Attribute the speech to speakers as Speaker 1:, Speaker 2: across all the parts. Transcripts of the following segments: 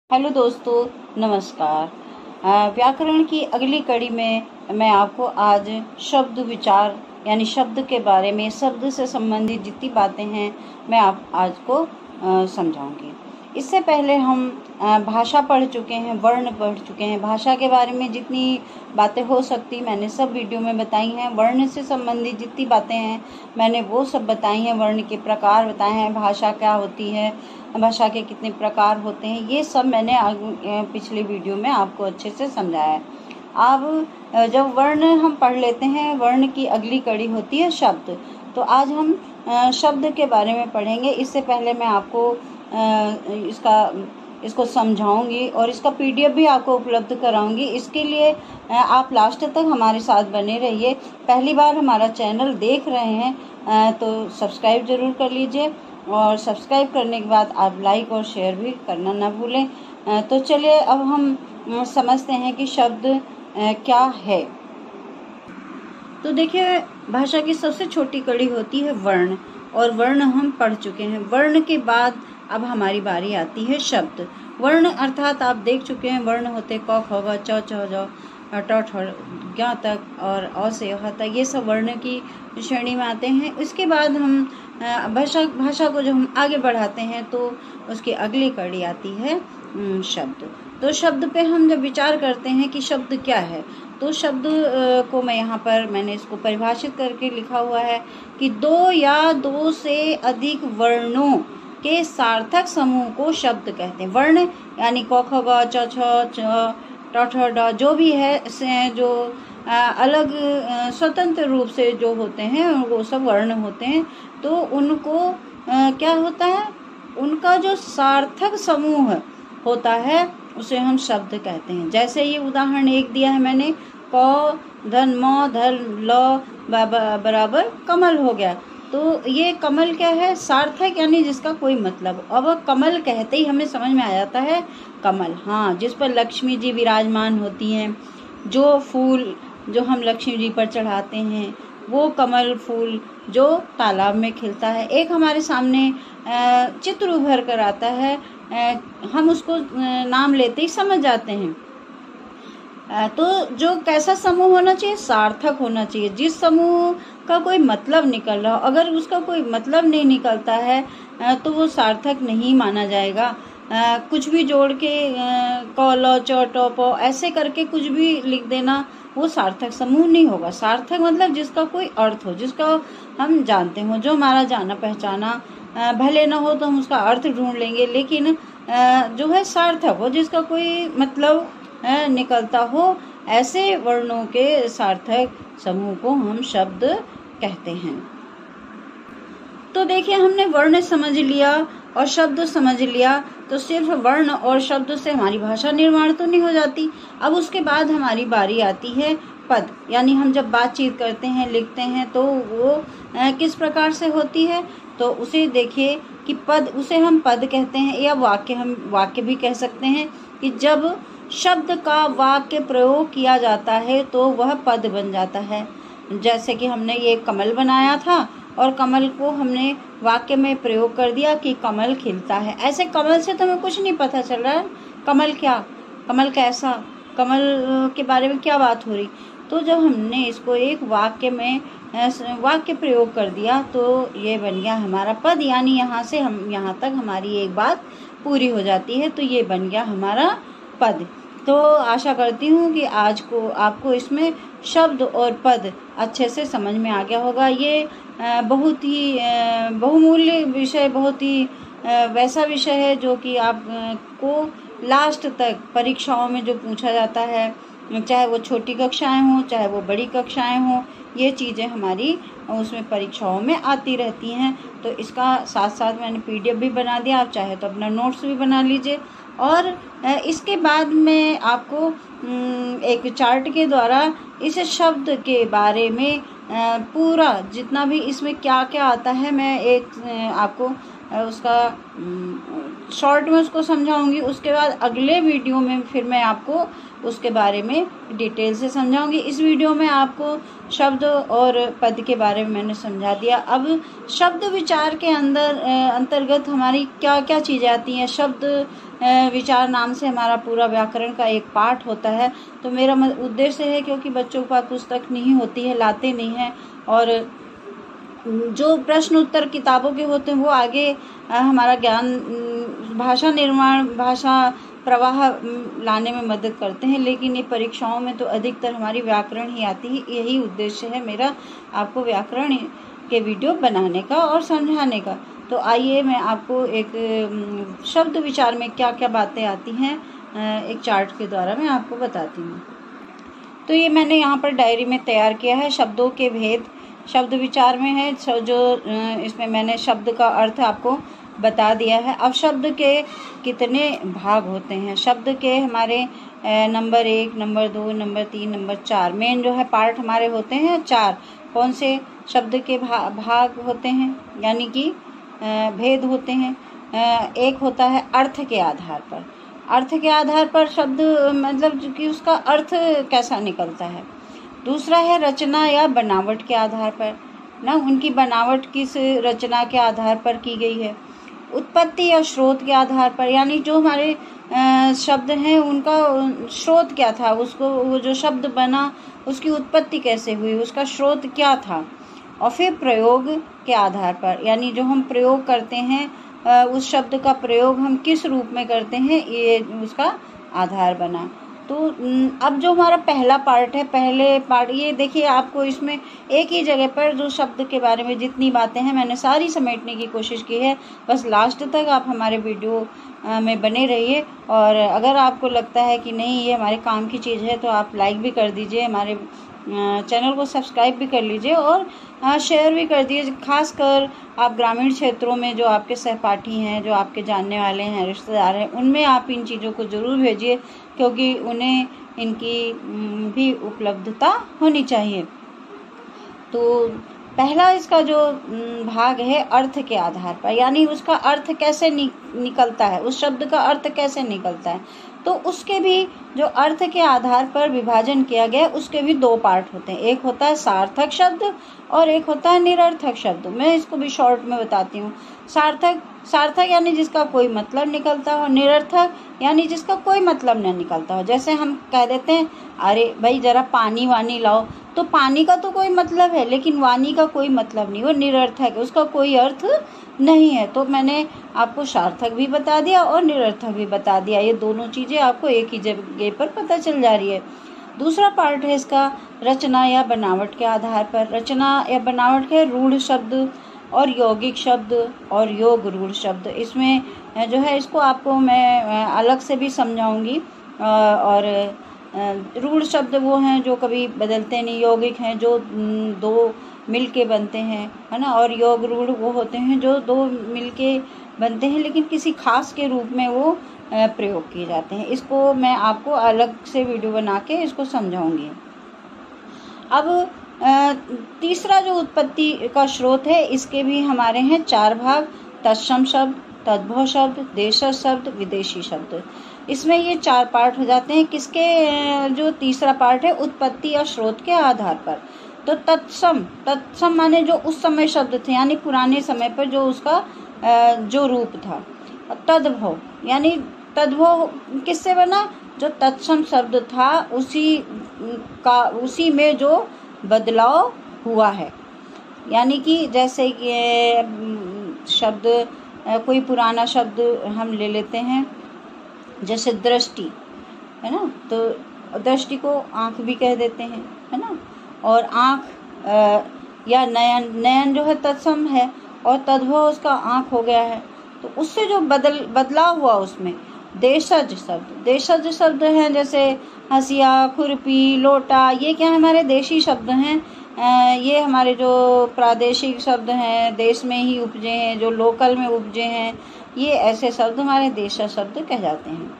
Speaker 1: Hello दोस्तों, नमस्कार। व्याकरण की अगली कड़ी में मैं आपको आज शब्द विचार यानी शब्द के बारे में, शब्द से संबंधित जितनी बातें हैं मैं आप आज को समझाऊंगी। इससे पहले हम भाषा पढ़ चुके हैं, वर्ण पढ़ चुके हैं। भाषा के बारे में जितनी बातें हो सकती मैंने सब वीडियो में बताई हैं। वर्ण से संबंधित जितनी बातें हैं मैंने वो सब बताई हैं। वर्ण के प्रकार बताए हैं, भाषा क्या होती है, भाषा के कितने प्रकार होते हैं, ये सब मैंने पिछले वीडियो में आपको अच्छे से समझाया है। अब जब वर्ण हम पढ़ लेते हैं, वर्ण की अगली कड़ी होती है शब्द। तो आज हम शब्द के बारे में पढ़ेंगे। इससे पहले मैं आपको इसको समझाऊंगी और इसका PDF भी आपको उपलब्ध कराऊंगी। इसके लिए आप लास्ट तक हमारे साथ बने रहिए। पहली बार हमारा चैनल देख रहे हैं तो सब्सक्राइब ज़रूर कर लीजिए, और सब्सक्राइब करने के बाद आप लाइक और शेयर भी करना ना भूलें। तो चलिए अब हम समझते हैं कि शब्द क्या है। तो देखिए, भाषा की सबसे छोटी कड़ी होती है वर्ण, और वर्ण हम पढ़ चुके हैं। वर्ण के बाद अब हमारी बारी आती है शब्द। वर्ण अर्थात आप देख चुके हैं, वर्ण होते क ख ग च छ ज ट ठ ज्ञ तक और अ से ह तक, ये सब वर्ण की श्रेणी में आते हैं। इसके बाद हम भाषा को जब हम आगे बढ़ाते हैं तो उसकी अगली कड़ी आती है शब्द। तो शब्द पे हम जब विचार करते हैं कि शब्द क्या है, तो शब्द को मैं यहाँ पर मैंने इसको परिभाषित करके लिखा हुआ है कि दो या दो से अधिक वर्णों के सार्थक समूह को शब्द कहते हैं। वर्ण यानी क ख ग च छ ट ठ ड जो भी है, जो अलग स्वतंत्र रूप से जो होते हैं वो सब वर्ण होते हैं। तो उनको क्या होता है, उनका जो सार्थक समूह होता है उसे हम शब्द कहते हैं। जैसे ये उदाहरण एक दिया है मैंने, क धन म धन ल बराबर कमल हो गया। तो ये कमल क्या है, सार्थक यानी जिसका कोई मतलब। अब कमल कहते ही हमें समझ में आ जाता है कमल, हाँ, जिस पर लक्ष्मी जी विराजमान होती हैं। जो फूल जो हम लक्ष्मी जी पर चढ़ाते हैं वो कमल फूल जो तालाब में खिलता है। एक हमारे सामने चित्र उभर कर आता है, हम उसको नाम लेते ही समझ जाते हैं। तो जो कैसा समूह होना चाहिए, सार्थक होना चाहिए। जिस समूह का कोई मतलब निकल रहा हो, अगर उसका कोई मतलब नहीं निकलता है तो वो सार्थक नहीं माना जाएगा। कुछ भी जोड़ के क ल च ट प ऐसे करके कुछ भी लिख देना वो सार्थक समूह नहीं होगा। सार्थक मतलब जिसका कोई अर्थ हो, जिसका हम जानते हो, जो हमारा जाना पहचाना भले ना हो तो हम उसका अर्थ ढूंढ लेंगे, लेकिन जो है सार्थक हो, जिसका कोई मतलब निकलता हो, ऐसे वर्णों के सार्थक समूह को हम शब्द कहते हैं। तो देखिए, हमने वर्ण समझ लिया और शब्द समझ लिया, तो सिर्फ वर्ण और शब्द से हमारी भाषा निर्माण तो नहीं हो जाती। अब उसके बाद हमारी बारी आती है पद, यानी हम जब बातचीत करते हैं, लिखते हैं, तो वो किस प्रकार से होती है। तो उसे देखिए कि पद, उसे हम पद कहते हैं, या वाक्य, हम वाक्य भी कह सकते हैं कि जब शब्द का वाक्य प्रयोग किया जाता है तो वह पद बन जाता है। जैसे कि हमने ये कमल बनाया था और कमल को हमने वाक्य में प्रयोग कर दिया कि कमल खिलता है। ऐसे कमल से तो हमें कुछ नहीं पता चल रहा है, कमल क्या, कमल कैसा, कमल के बारे में क्या बात हो रही। तो जब हमने इसको एक वाक्य में वाक्य प्रयोग कर दिया तो ये बन गया हमारा पद, यानी यहाँ से हम यहाँ तक हमारी एक बात पूरी हो जाती है, तो ये बन गया हमारा पद। तो आशा करती हूँ कि आज को आपको इसमें शब्द और पद अच्छे से समझ में आ गया होगा। ये बहुत ही बहुमूल्य विषय, बहुत ही वैसा विषय है जो कि आप को लास्ट तक परीक्षाओं में जो पूछा जाता है, चाहे वो छोटी कक्षाएं हों चाहे वो बड़ी कक्षाएं हों, ये चीज़ें हमारी उसमें परीक्षाओं में आती रहती हैं। तो इसका साथ साथ मैंने PDF भी बना दिया, आप चाहे तो अपना नोट्स भी बना लीजिए। और इसके बाद में आपको एक चार्ट के द्वारा इस शब्द के बारे में पूरा जितना भी इसमें क्या क्या आता है, मैं एक आपको उसका शॉर्ट में उसको समझाऊंगी। उसके बाद अगले वीडियो में फिर मैं आपको उसके बारे में डिटेल से समझाऊंगी। इस वीडियो में आपको शब्द और पद के बारे में मैंने समझा दिया। अब शब्द विचार के अंतर्गत हमारी क्या क्या चीज़ें आती हैं। शब्द विचार नाम से हमारा पूरा व्याकरण का एक पाठ होता है। तो मेरा उद्देश्य है, क्योंकि बच्चों के पास पुस्तक नहीं होती है, लाते नहीं हैं, और जो प्रश्न उत्तर किताबों के होते हैं वो आगे हमारा ज्ञान, भाषा निर्माण, भाषा प्रवाह लाने में मदद करते हैं। लेकिन ये परीक्षाओं में तो अधिकतर हमारी व्याकरण ही आती है। यही उद्देश्य है मेरा, आपको व्याकरण के वीडियो बनाने का और समझाने का। तो आइए मैं आपको एक शब्द विचार में क्या क्या बातें आती हैं एक चार्ट के द्वारा मैं आपको बताती हूँ। तो ये मैंने यहाँ पर डायरी में तैयार किया है, शब्दों के भेद शब्द विचार में है, जो इसमें मैंने शब्द का अर्थ आपको बता दिया है। अब शब्द के कितने भाग होते हैं? शब्द के हमारे number 1, number 2, number 3, number 4 main जो है पार्ट हमारे होते हैं 4। कौन से शब्द के भाग होते हैं, यानी कि भेद होते हैं? एक होता है अर्थ के आधार पर। अर्थ के आधार पर शब्द मतलब कि उसका अर्थ कैसा निकलता है। दूसरा है रचना या बनावट के आधार पर, ना उनकी बनावट किस रचना के आधार पर की गई है। उत्पत्ति या स्रोत के आधार पर, यानी जो हमारे शब्द हैं उनका स्रोत क्या था, उसको वो जो शब्द बना उसकी उत्पत्ति कैसे हुई, उसका स्रोत क्या था। और फिर प्रयोग के आधार पर, यानी जो हम प्रयोग करते हैं उस शब्द का प्रयोग हम किस रूप में करते हैं, ये उसका आधार बना। तो अब जो हमारा पहला पार्ट है, पहले पार्ट ये देखिए, आपको इसमें एक ही जगह पर जो शब्द के बारे में जितनी बातें हैं मैंने सारी समेटने की कोशिश की है। बस लास्ट तक आप हमारे वीडियो में बने रहिए, और अगर आपको लगता है कि नहीं ये हमारे काम की चीज़ है तो आप लाइक भी कर दीजिए, हमारे चैनल को सब्सक्राइब भी कर लीजिए और शेयर भी कर दीजिए। खासकर आप ग्रामीण क्षेत्रों में जो आपके सहपाठी हैं, जो आपके जानने वाले हैं, रिश्तेदार हैं, उनमें आप इन चीज़ों को ज़रूर भेजिए, क्योंकि उन्हें इनकी भी उपलब्धता होनी चाहिए। तो पहला इसका जो भाग है अर्थ के आधार पर, यानी उसका अर्थ कैसे निकलता है, उस शब्द का अर्थ कैसे निकलता है। तो उसके भी जो अर्थ के आधार पर विभाजन किया गया, उसके भी 2 पार्ट होते हैं। एक होता है सार्थक शब्द और एक होता है निरर्थक शब्द। मैं इसको भी शॉर्ट में बताती हूँ। सार्थक यानी जिसका कोई मतलब निकलता हो, निरर्थक यानी जिसका कोई मतलब न निकलता हो। जैसे हम कह देते हैं अरे भाई जरा पानी वानी लाओ, तो पानी का तो कोई मतलब है, लेकिन वानी का कोई मतलब नहीं, वो निरर्थक है, उसका कोई अर्थ नहीं है। तो मैंने आपको सार्थक भी बता दिया और निरर्थक भी बता दिया, ये दोनों चीज़ें आपको एक ही जगह पर पता चल जा रही है। दूसरा पार्ट है इसका रचना या बनावट के आधार पर। रचना या बनावट के रूढ़ शब्द और यौगिक शब्द और योग रूढ़ शब्द, इसमें जो है इसको आपको मैं अलग से भी समझाऊंगी। और रूढ़ शब्द वो हैं जो कभी बदलते नहीं, यौगिक हैं जो 2 मिल के बनते हैं, है ना, और योग रूढ़ वो होते हैं जो 2 मिल के बनते हैं लेकिन किसी खास के रूप में वो प्रयोग किए जाते हैं। इसको मैं आपको अलग से वीडियो बना के इसको समझाऊंगी। अब तीसरा जो उत्पत्ति का स्रोत है, इसके भी हमारे हैं 4 भाग। तत्सम शब्द, तद्भव शब्द, देशज शब्द, विदेशी शब्द। इसमें ये 4 पार्ट हो जाते हैं। किसके जो तीसरा पार्ट है उत्पत्ति या स्रोत के आधार पर। तो तत्सम माने जो उस समय शब्द थे, यानी पुराने समय पर जो उसका जो रूप था। तद्भव यानी तद्भव किससे बना, जो तत्सम शब्द था उसी में जो बदलाव हुआ है। यानी कि जैसे ये शब्द कोई पुराना शब्द हम ले लेते हैं, जैसे दृष्टि, है ना, तो दृष्टि को आँख भी कह देते हैं, है ना, और आँख या नयन जो है तत्सम है और तद्भव उसका आँख हो गया है। तो उससे जो बदलाव हुआ उसमें देशज शब्द हैं, जैसे हंसिया, खुरपी, लोटा, ये क्या हमारे देशी शब्द हैं। ये हमारे जो प्रादेशिक शब्द हैं, देश में ही उपजे हैं, जो लोकल में उपजे हैं, ये ऐसे शब्द हमारे देशज शब्द कह जाते हैं।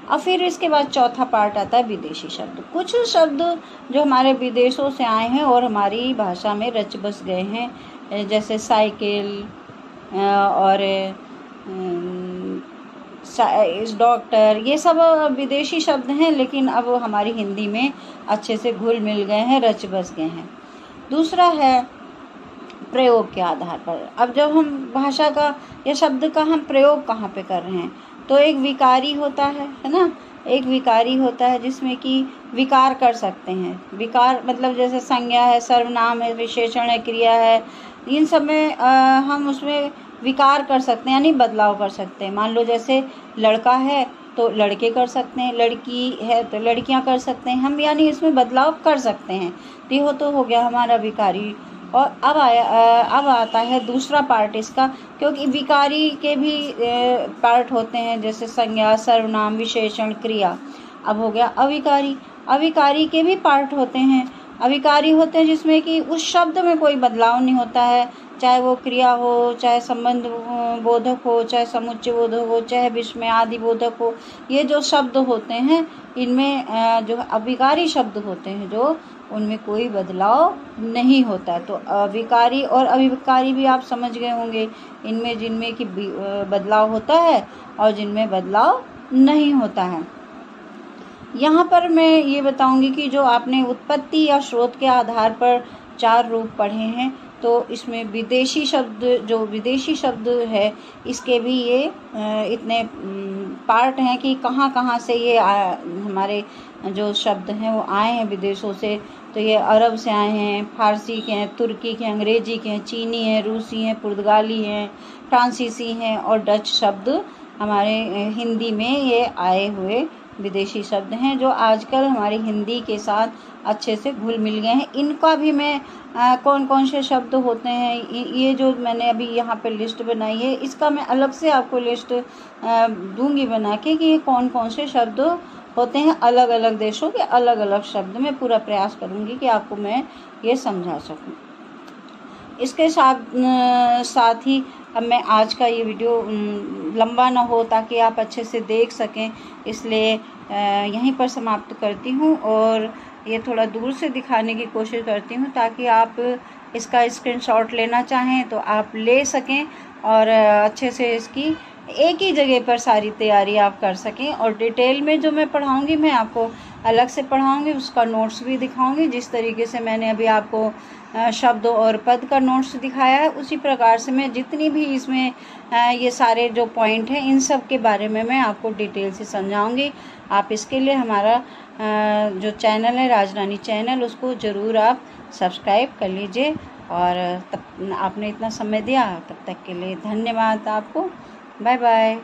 Speaker 1: और फिर इसके बाद चौथा पार्ट आता है विदेशी शब्द। कुछ शब्द जो हमारे विदेशों से आए हैं और हमारी भाषा में रच बस गए हैं, जैसे साइकिल और डॉक्टर, ये सब विदेशी शब्द हैं, लेकिन अब हमारी हिंदी में अच्छे से घुल मिल गए हैं, रच बस गए हैं। दूसरा है प्रयोग के आधार पर। अब जब हम भाषा का या शब्द का हम प्रयोग कहाँ पे कर रहे हैं, तो एक विकारी होता है ना, एक विकारी होता है जिसमें कि विकार कर सकते हैं। विकार मतलब जैसे संज्ञा है, सर्वनाम है, विशेषण है, क्रिया है, इन सब में हम उसमें विकार कर सकते हैं, यानी बदलाव कर सकते हैं। मान लो जैसे लड़का है तो लड़के कर सकते हैं, लड़की है तो लड़कियां कर सकते हैं हम, यानी इसमें बदलाव कर सकते हैं। तो यह तो हो गया हमारा विकारी। और अब आता है दूसरा पार्ट इसका, क्योंकि विकारी के भी पार्ट होते हैं, जैसे संज्ञा, सर्वनाम, विशेषण, क्रिया। अब हो गया अविकारी। अविकारी के भी पार्ट होते हैं। अविकारी होते हैं जिसमें कि उस शब्द में कोई बदलाव नहीं होता है, चाहे वो क्रिया हो, चाहे संबंध बोधक हो, चाहे समुच्चय बोधक हो, चाहे विस्मय आदि बोधक हो। ये जो शब्द होते हैं इनमें जो अविकारी शब्द होते हैं जो उनमें कोई बदलाव नहीं होता। तो अविकारी और अविकारी भी आप समझ गए होंगे, इनमें जिनमें कि बदलाव होता है और जिनमें बदलाव नहीं होता है। यहाँ पर मैं ये बताऊंगी कि जो आपने उत्पत्ति या स्रोत के आधार पर 4 रूप पढ़े हैं, तो इसमें विदेशी शब्द, जो विदेशी शब्द है, इसके भी ये इतने पार्ट हैं कि कहाँ कहाँ से ये हमारे जो शब्द हैं वो आए हैं विदेशों से। तो ये अरब से आए हैं, फारसी के हैं, तुर्की के, अंग्रेजी के हैं, चीनी हैं, रूसी हैं, पुर्तगाली हैं, फ्रांसीसी हैं और डच शब्द हमारे हिंदी में ये आए हुए विदेशी शब्द हैं, जो आजकल हमारी हिंदी के साथ अच्छे से घुल मिल गए हैं। इनका भी मैं कौन कौन से शब्द होते हैं, ये जो मैंने अभी यहाँ पे लिस्ट बनाई है, इसका मैं अलग से आपको लिस्ट दूंगी बना के कि ये कौन कौन से शब्द होते हैं। अलग अलग देशों के अलग अलग शब्द में पूरा प्रयास करूँगी कि आपको मैं ये समझा सकूँ। इसके साथ ही अब मैं आज का ये वीडियो लंबा ना हो, ताकि आप अच्छे से देख सकें, इसलिए यहीं पर समाप्त करती हूँ। और ये थोड़ा दूर से दिखाने की कोशिश करती हूँ ताकि आप इसका स्क्रीनशॉट लेना चाहें तो आप ले सकें और अच्छे से इसकी एक ही जगह पर सारी तैयारी आप कर सकें। और डिटेल में जो मैं पढ़ाऊँगी मैं आपको अलग से पढ़ाऊँगी, उसका नोट्स भी दिखाऊँगी। जिस तरीके से मैंने अभी आपको शब्द और पद का नोट्स दिखाया है, उसी प्रकार से मैं जितनी भी इसमें ये सारे जो पॉइंट हैं इन सब के बारे में मैं आपको डिटेल से समझाऊंगी। आप इसके लिए हमारा जो चैनल है राजरानी चैनल, उसको ज़रूर आप सब्सक्राइब कर लीजिए। और तब आपने इतना समय दिया, तब तक के लिए धन्यवाद आपको। Bye bye.